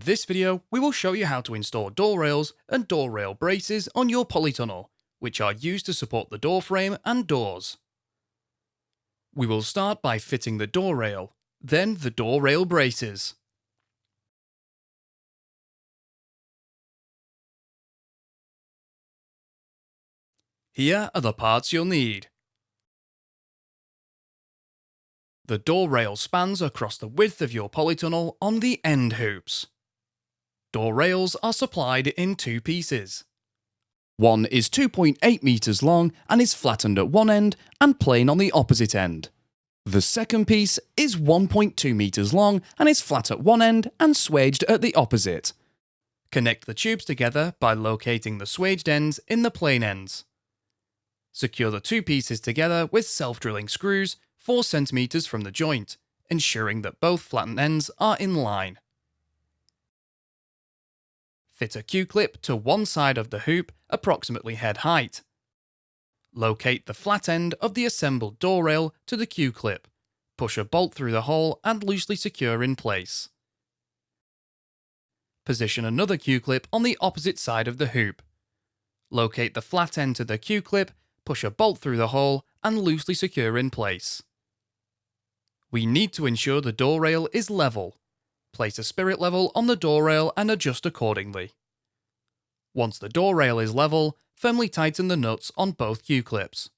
this video, we will show you how to install door rails and door rail braces on your polytunnel, which are used to support the door frame and doors. We will start by fitting the door rail, then the door rail braces. Here are the parts you'll need. The door rail spans across the width of your polytunnel on the end hoops. Door rails are supplied in two pieces. One is 2.8 meters long and is flattened at one end and plain on the opposite end. The second piece is 1.2 meters long and is flat at one end and swaged at the opposite. Connect the tubes together by locating the swaged ends in the plain ends. Secure the two pieces together with self-drilling screws 4 cm from the joint, ensuring that both flattened ends are in line. Fit a Q-clip to one side of the hoop approximately head height. Locate the flat end of the assembled door rail to the Q-clip. Push a bolt through the hole and loosely secure in place. Position another Q-clip on the opposite side of the hoop. Locate the flat end to the Q-clip, push a bolt through the hole and loosely secure in place. We need to ensure the door rail is level. Place a spirit level on the door rail and adjust accordingly. Once the door rail is level, firmly tighten the nuts on both Q-clips.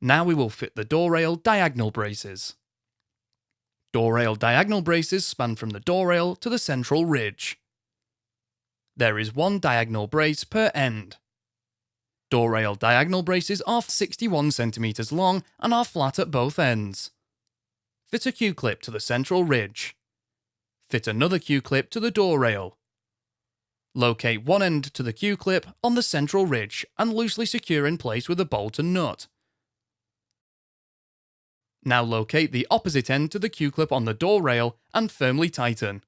Now we will fit the door rail diagonal braces. Door rail diagonal braces span from the door rail to the central ridge. There is one diagonal brace per end. Door rail diagonal braces are 61 cm long and are flat at both ends. Fit a Q-clip to the central ridge. Fit another Q-clip to the door rail. Locate one end to the Q-clip on the central ridge and loosely secure in place with a bolt and nut. Now locate the opposite end to the Q-clip on the door rail and firmly tighten.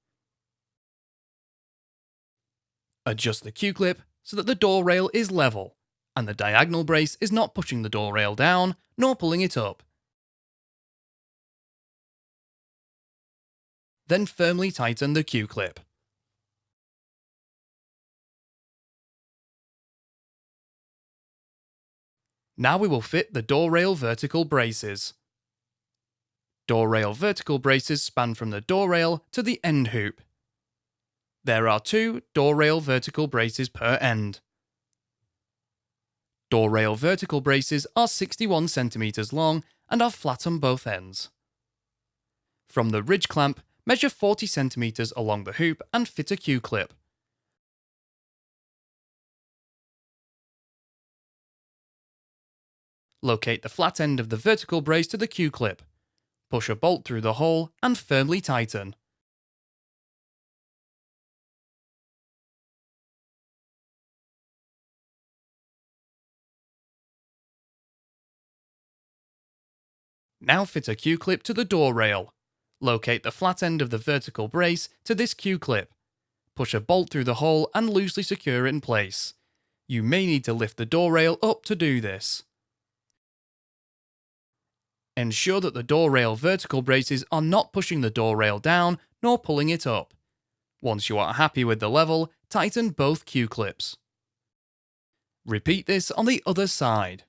Adjust the Q-clip so that the door rail is level and the diagonal brace is not pushing the door rail down nor pulling it up. Then firmly tighten the Q-clip. Now we will fit the door rail vertical braces. Door rail vertical braces span from the door rail to the end hoop. There are 2 door rail vertical braces per end. Door rail vertical braces are 61 cm long and are flat on both ends. From the ridge clamp, measure 40 cm along the hoop and fit a Q-clip. Locate the flat end of the vertical brace to the Q-clip. Push a bolt through the hole and firmly tighten. Now fit a Q-clip to the door rail. Locate the flat end of the vertical brace to this Q-clip. Push a bolt through the hole and loosely secure it in place. You may need to lift the door rail up to do this. Ensure that the door rail vertical braces are not pushing the door rail down nor pulling it up. Once you are happy with the level, tighten both Q-clips. Repeat this on the other side.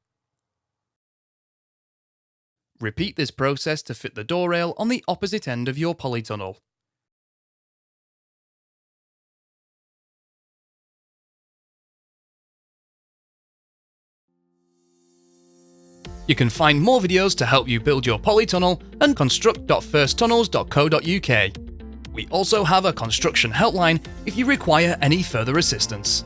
Repeat this process to fit the door rail on the opposite end of your polytunnel. You can find more videos to help you build your polytunnel at construct.firsttunnels.co.uk. We also have a construction helpline if you require any further assistance.